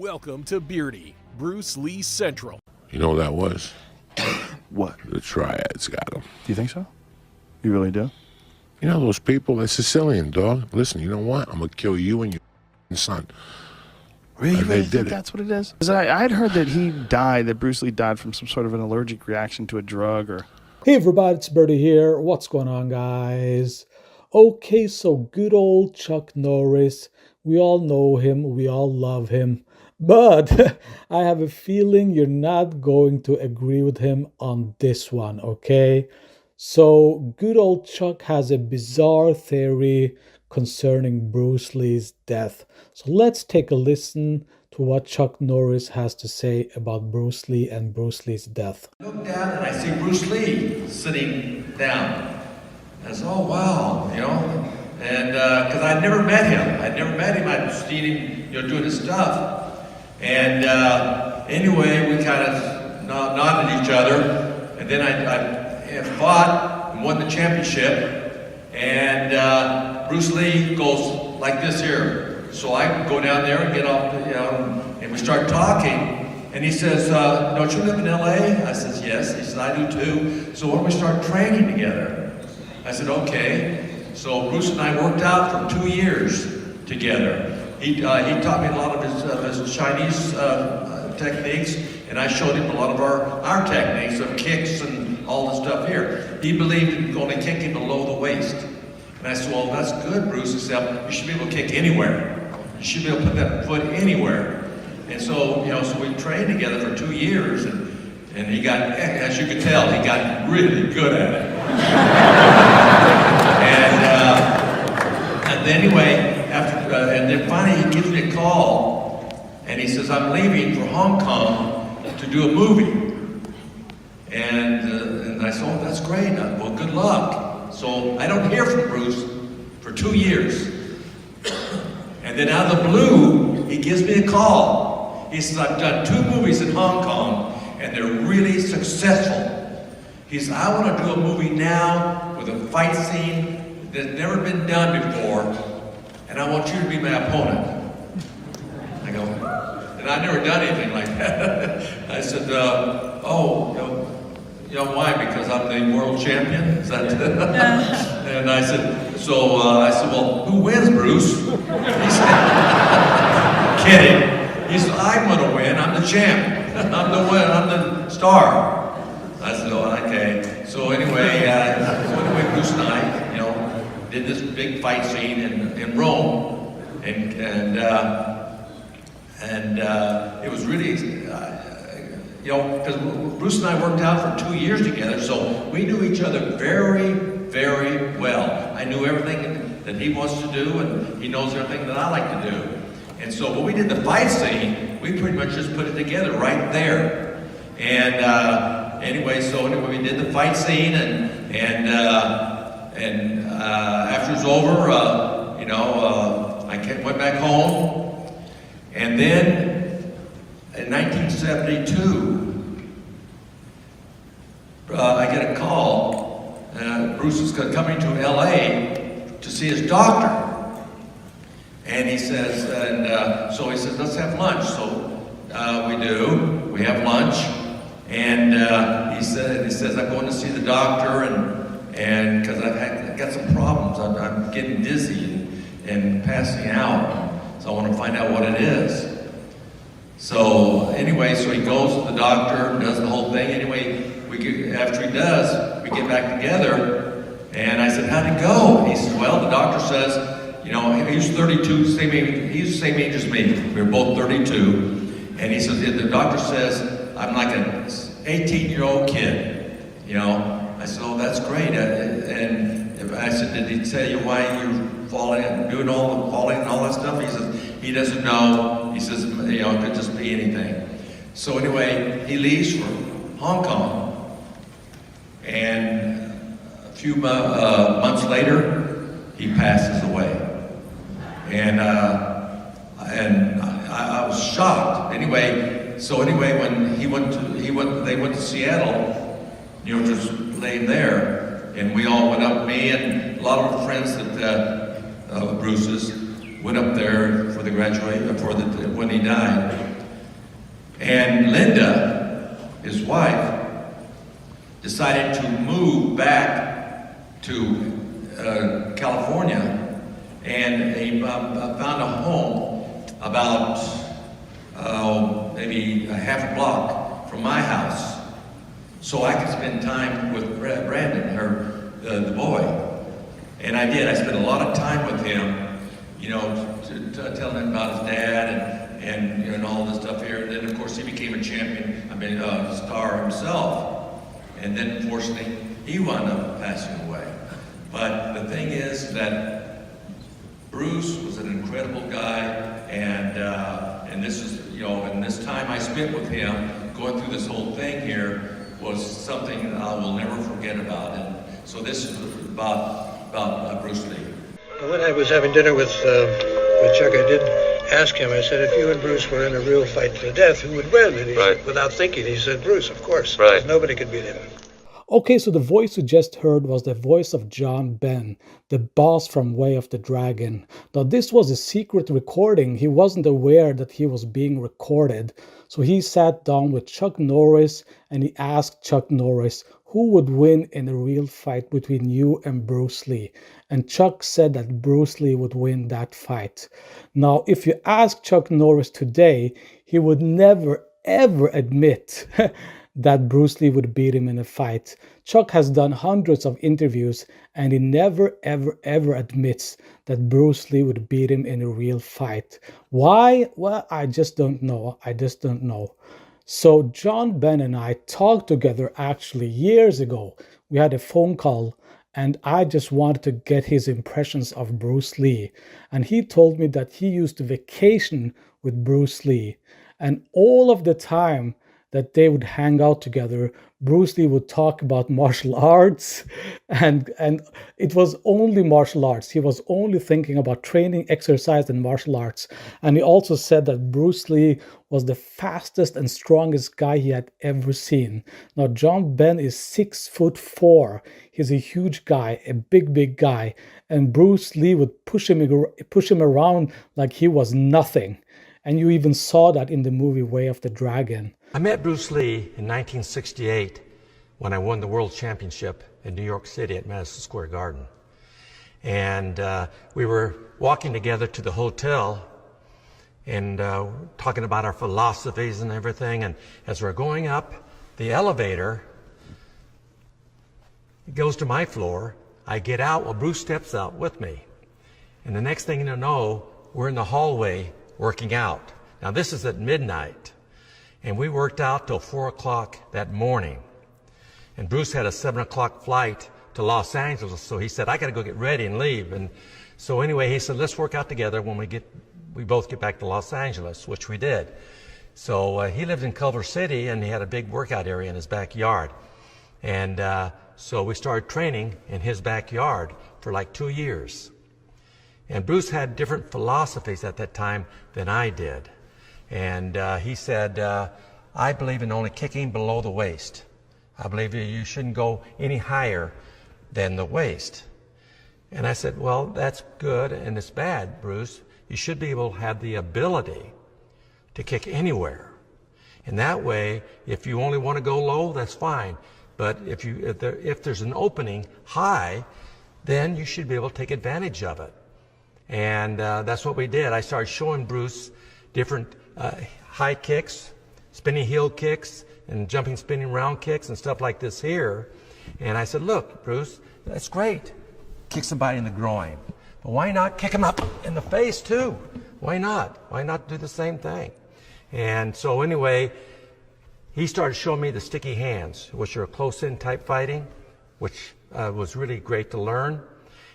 Welcome to Beardy, Bruce Lee Central. You know what that was? What? The triads got him. Do you think so? You really do? You know those people? They're Sicilian, dog. Listen, you know what? I'm gonna kill you and your son. Really? And You really they think did it. that's what it is? 'Cause I'd heard that that Bruce Lee died from some sort of an allergic reaction to a drug or... Hey everybody, it's Birdie here. What's going on, guys? Okay, so good old Chuck Norris. We all know him, we all love him. But I have a feeling you're not going to agree with him on this one, okay? So good old Chuck has a bizarre theory concerning Bruce Lee's death. So let's take a listen to what Chuck Norris has to say about Bruce Lee and Bruce Lee's death. I look down and I see Bruce Lee sitting down. I said, oh wow, you know, and because I'd never met him. I'd seen him, you know, doing his stuff. And anyway, we kind of nodded at each other, and then I fought and won the championship. And Bruce Lee goes like this here. So I go down there and get off, you know, and we start talking. And he says, don't you live in LA? I says, yes. He says, I do too. So why don't we start training together? I said, okay. So Bruce and I worked out for 2 years together. He taught me a lot of his Chinese techniques, and I showed him a lot of our techniques of kicks and all the stuff here. He believed in only kicking below the waist. And I said, well, that's good, Bruce. He said, you should be able to kick anywhere. You should be able to put that foot anywhere. And so, you know, so we trained together for 2 years, and he got, as you can tell, he got really good at it. and anyway, and then finally he gives me a call, and he says, I'm leaving for Hong Kong to do a movie. And I said, oh, that's great. Well, good luck. So I don't hear from Bruce for 2 years. And then out of the blue, he gives me a call. He says, I've done 2 movies in Hong Kong, and they're really successful. He says, I want to do a movie now with a fight scene that's never been done before, and I want you to be my opponent. I go, and I've never done anything like that. I said, oh, you know why? Because I'm the world champion? Is that And I said, well, who wins, Bruce? He said, kidding. He said, I'm going to win. I'm the champ. I'm the winner. I'm the star. I said, oh, okay. So anyway, Bruce and I, you know, did this big fight scene in Rome, and it was really, you know, because Bruce and I worked out for 2 years together, so we knew each other very, very well. I knew everything that he wants to do, and he knows everything that I like to do. And so when we did the fight scene, we pretty much just put it together right there. And anyway, we did the fight scene, and after it was over, you know, I went back home, and then in 1972, I get a call. Bruce is coming to LA to see his doctor. And he says, so he says, let's have lunch. So we do. We have lunch. And he says, I'm going to see the doctor, and because I've got some problems. I'm getting dizzy and passing out. So I want to find out what it is. So anyway, so he goes to the doctor, does the whole thing. Anyway, after he does, we get back together, and I said, how'd it go? And he says, well, the doctor says, you know, he's 32, he's the same age as me. We were both 32. And he says, the doctor says, I'm like an 18-year-old kid, you know. I said, oh, that's great. And I said, did he tell you why you're falling and doing all the falling and all that stuff? He says, he doesn't know. He says, you know, it could just be anything. So anyway, he leaves for Hong Kong. And a few months later, he passes away. And I was shocked. Anyway, when they went to Seattle, you know, just laying there, and we all went up. Me and a lot of our friends that Bruce's went up there for the when he died. And Linda, his wife, decided to move back to California, and he found a home about maybe a half a block from my house, so I could spend time with Brandon, the boy. And I did. I spent a lot of time with him, you know, telling him about his dad and all this stuff here. And then, of course, he became a champion, star himself. And then, unfortunately, he wound up passing away. But the thing is that Bruce was an incredible guy, and this is, and this time I spent with him, going through this whole thing here, was something that I will never forget about. And so this is about Bruce Lee. When I was having dinner with Chuck, I did ask him, I said, if you and Bruce were in a real fight to the death, who would win? And he, without thinking, he said, Bruce, of course. Right. Because nobody could beat him. Okay, so the voice you just heard was the voice of John Ben, the boss from Way of the Dragon. Now, this was a secret recording. He wasn't aware that he was being recorded. So he sat down with Chuck Norris and he asked Chuck Norris, who would win in a real fight between you and Bruce Lee? And Chuck said that Bruce Lee would win that fight. Now, if you ask Chuck Norris today, he would never, ever admit that Bruce Lee would beat him in a fight. Chuck has done hundreds of interviews and he never, ever, ever admits that Bruce Lee would beat him in a real fight. Why? Well, I just don't know. I just don't know. So John Ben and I talked together actually years ago. We had a phone call and I just wanted to get his impressions of Bruce Lee. And he told me that he used to vacation with Bruce Lee. And all of the time that they would hang out together, Bruce Lee would talk about martial arts, and it was only martial arts. He was only thinking about training, exercise, and martial arts. And he also said that Bruce Lee was the fastest and strongest guy he had ever seen. Now, John Ben is 6'4". He's a huge guy, a big guy, and Bruce Lee would push him around like he was nothing. And you even saw that in the movie Way of the Dragon. I met Bruce Lee in 1968 when I won the World Championship in New York City at Madison Square Garden. And we were walking together to the hotel and talking about our philosophies and everything. And as we're going up the elevator, it goes to my floor. I get out, well, Bruce steps out with me. And the next thing you know, we're in the hallway working out. Now this is at midnight, and we worked out till 4 o'clock that morning. And Bruce had a 7 o'clock flight to Los Angeles, so he said, I gotta go get ready and leave. And so anyway, he said, let's work out together when we both get back to Los Angeles, which we did. So he lived in Culver City, and he had a big workout area in his backyard. And so we started training in his backyard for like 2 years. And Bruce had different philosophies at that time than I did. And he said, I believe in only kicking below the waist. I believe you shouldn't go any higher than the waist. And I said, well, that's good and it's bad, Bruce. You should be able to have the ability to kick anywhere. And that way, if you only want to go low, that's fine. But if there's an opening high, then you should be able to take advantage of it. And that's what we did. I started showing Bruce different high kicks, spinning heel kicks, and jumping, spinning round kicks and stuff like this here. And I said, look, Bruce, that's great. Kick somebody in the groin. But why not kick him up in the face too? Why not? Why not do the same thing? And so anyway, he started showing me the sticky hands, which are close-in type fighting, which was really great to learn.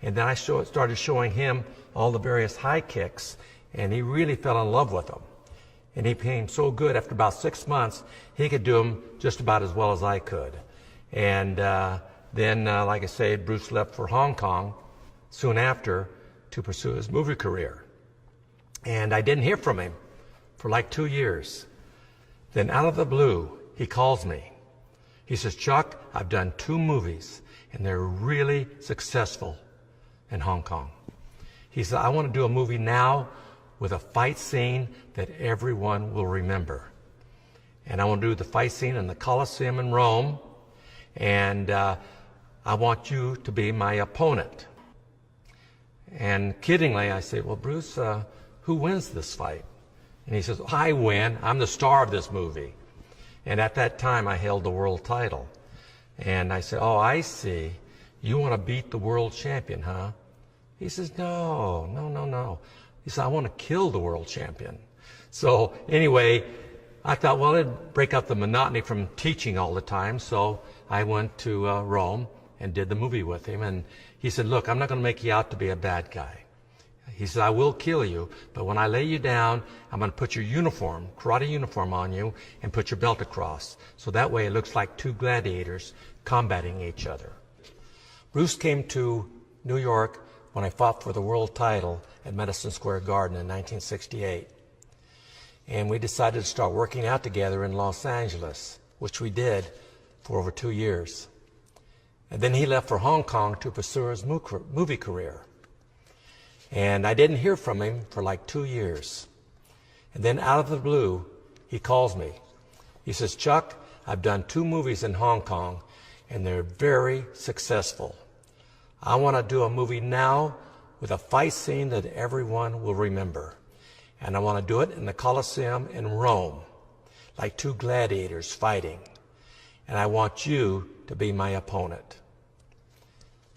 And then I started showing him all the various high kicks, and he really fell in love with them. And he became so good after about 6 months, he could do them just about as well as I could. And then, like I say, Bruce left for Hong Kong soon after to pursue his movie career. And I didn't hear from him for like 2 years. Then out of the blue, he calls me. He says, Chuck, I've done 2 movies, and they're really successful in Hong Kong. He said, I want to do a movie now with a fight scene that everyone will remember. and I want to do the fight scene in the Colosseum in Rome, and I want you to be my opponent. And kiddingly, I say, well, Bruce, who wins this fight? And he says, I win. I'm the star of this movie. And at that time, I held the world title. And I said, oh, I see. You want to beat the world champion, huh? He says, no. He said, I want to kill the world champion. So anyway, I thought, well, it'd break up the monotony from teaching all the time. So I went to Rome and did the movie with him. And he said, look, I'm not going to make you out to be a bad guy. He said, I will kill you, but when I lay you down, I'm going to put your uniform, karate uniform on you, and put your belt across. So that way it looks like two gladiators combating each other. Bruce came to New York when I fought for the world title at Madison Square Garden in 1968. And we decided to start working out together in Los Angeles, which we did for over 2 years. And then he left for Hong Kong to pursue his movie career. And I didn't hear from him for like 2 years. And then out of the blue, he calls me. He says, Chuck, I've done 2 movies in Hong Kong, and they're very successful. I want to do a movie now with a fight scene that everyone will remember. And I want to do it in the Colosseum in Rome, like 2 gladiators fighting. And I want you to be my opponent.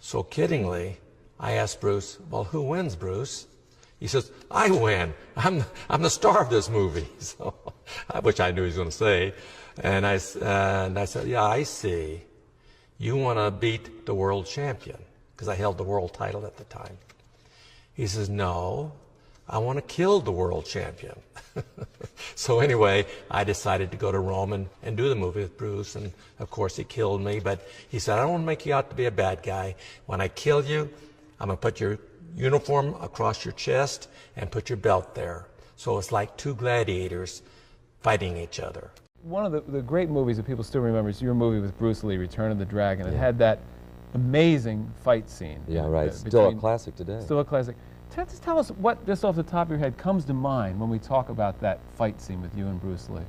So kiddingly, I asked Bruce, well, who wins, Bruce? He says, I win. I'm the star of this movie. So, which I knew he was going to say. And I said, yeah, I see. You want to beat the world champion, because I held the world title at the time. He says, no, I want to kill the world champion. So anyway, I decided to go to Rome and do the movie with Bruce. And of course, he killed me. But he said, I don't want to make you out to be a bad guy. When I kill you, I'm going to put your uniform across your chest and put your belt there. So it's like 2 gladiators fighting each other. One of the great movies that people still remember is your movie with Bruce Lee, Return of the Dragon. It had that amazing fight scene. Yeah, right. Still a classic today. Still a classic. Just tell us what, just off the top of your head, comes to mind when we talk about that fight scene with you and Bruce Lee.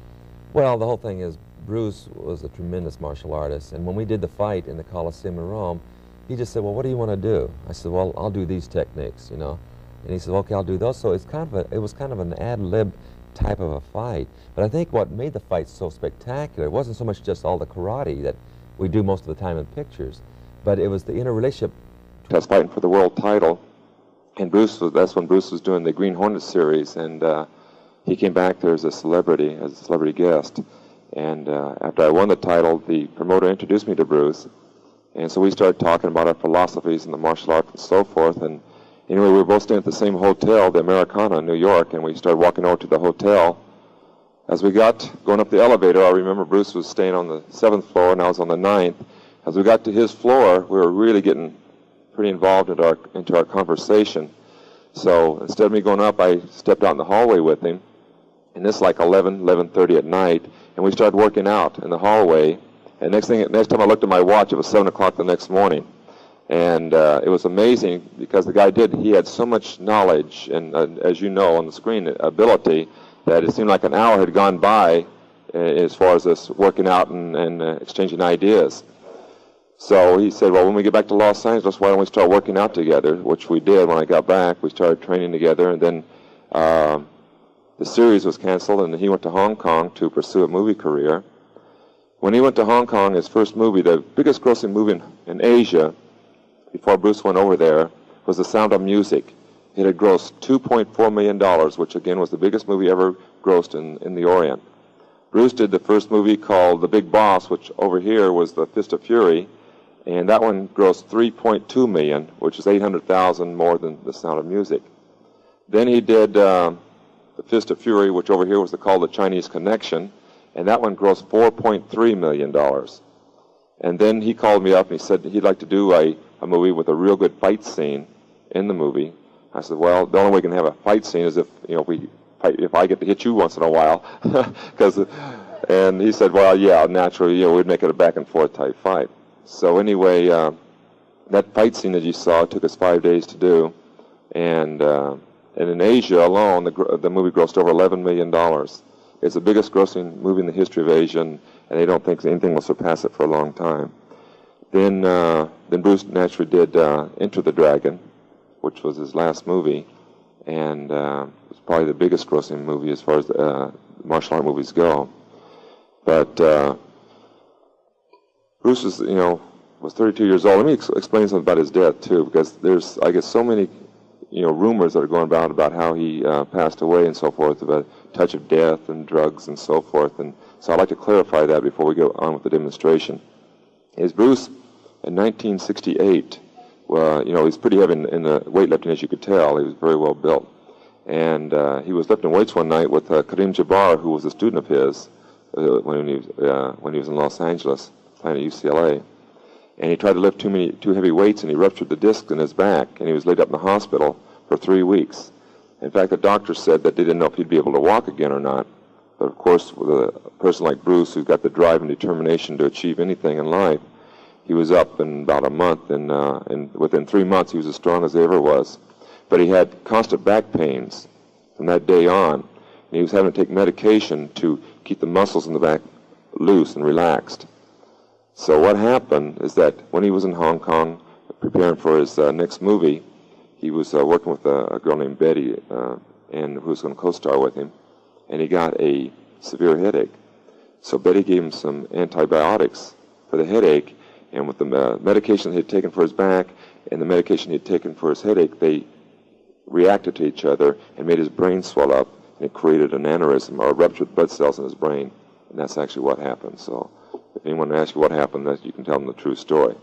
Well, the whole thing is Bruce was a tremendous martial artist, and when we did the fight in the Colosseum in Rome, he just said, well, what do you want to do? I said, well, I'll do these techniques, you know. And he said, okay, I'll do those. So it's it was kind of an ad-lib type of a fight. But I think what made the fight so spectacular, it wasn't so much just all the karate that we do most of the time in pictures, but it was the interrelationship. I was fighting for the world title, and that's when Bruce was doing the Green Hornet series, and he came back there as a celebrity guest. And after I won the title, the promoter introduced me to Bruce, and so we started talking about our philosophies and the martial arts and so forth. And anyway, we were both staying at the same hotel, the Americana in New York, and we started walking over to the hotel. As we got going up the elevator, I remember Bruce was staying on the 7th floor and I was on the 9th. As we got to his floor, we were really getting pretty involved into our conversation. So instead of me going up, I stepped out in the hallway with him, and this like 11:30 at night, and we started working out in the hallway. And next time I looked at my watch, it was 7 o'clock the next morning. And it was amazing because the guy he had so much knowledge and, as you know on the screen, ability, that it seemed like an hour had gone by as far as us working out and exchanging ideas. So he said, well, when we get back to Los Angeles, why don't we start working out together, which we did. When I got back, we started training together, and then the series was canceled, and he went to Hong Kong to pursue a movie career. When he went to Hong Kong, his first movie, the biggest grossing movie in Asia, before Bruce went over there, was The Sound of Music. It had grossed $2.4 million, which again was the biggest movie ever grossed in the Orient. Bruce did the first movie called The Big Boss, which over here was The Fist of Fury, and that one grossed $3.2 million, which is $800,000 more than The Sound of Music. Then he did The Fist of Fury, which over here was called The Chinese Connection, and that one grossed $4.3 million. And then he called me up and he said he'd like to do a movie with a real good fight scene in the movie. I said, well, the only way we can have a fight scene is if I get to hit you once in a while. And he said, well, yeah, naturally, we'd make it a back and forth type fight. So anyway, that fight scene that you saw took us 5 days to do, and in Asia alone, the movie grossed over $11 million. It's the biggest grossing movie in the history of Asia, and they don't think anything will surpass it for a long time. Then Bruce naturally did Enter the Dragon, which was his last movie, and it was probably the biggest grossing movie as far as martial art movies go. But Bruce was 32 years old. Let me explain something about his death too, because there's, I guess, so many rumors that are going about how he passed away and so forth, about touch of death and drugs and so forth. And so I'd like to clarify that before we go on with the demonstration. Is Bruce in 1968? Well, he's pretty heavy in the weightlifting, as you could tell. He was very well built, and he was lifting weights one night with Karim Jabbar, who was a student of his when he was in Los Angeles, playing at UCLA. And he tried to lift too heavy weights, and he ruptured the disc in his back, and he was laid up in the hospital for 3 weeks. In fact, the doctors said that they didn't know if he'd be able to walk again or not. But of course, with a person like Bruce, who's got the drive and determination to achieve anything in life, he was up in about a month, and within 3 months, he was as strong as he ever was. But he had constant back pains from that day on, and he was having to take medication to keep the muscles in the back loose and relaxed. So what happened is that when he was in Hong Kong preparing for his next movie, he was working with a girl named Betty, and who was going to co-star with him, and he got a severe headache. So Betty gave him some antibiotics for the headache, and with the medication he had taken for his back and the medication he had taken for his headache, they reacted to each other and made his brain swell up, and it created an aneurysm, or ruptured blood cells in his brain, and that's actually what happened. So if anyone asks you what happened, you can tell them the true story.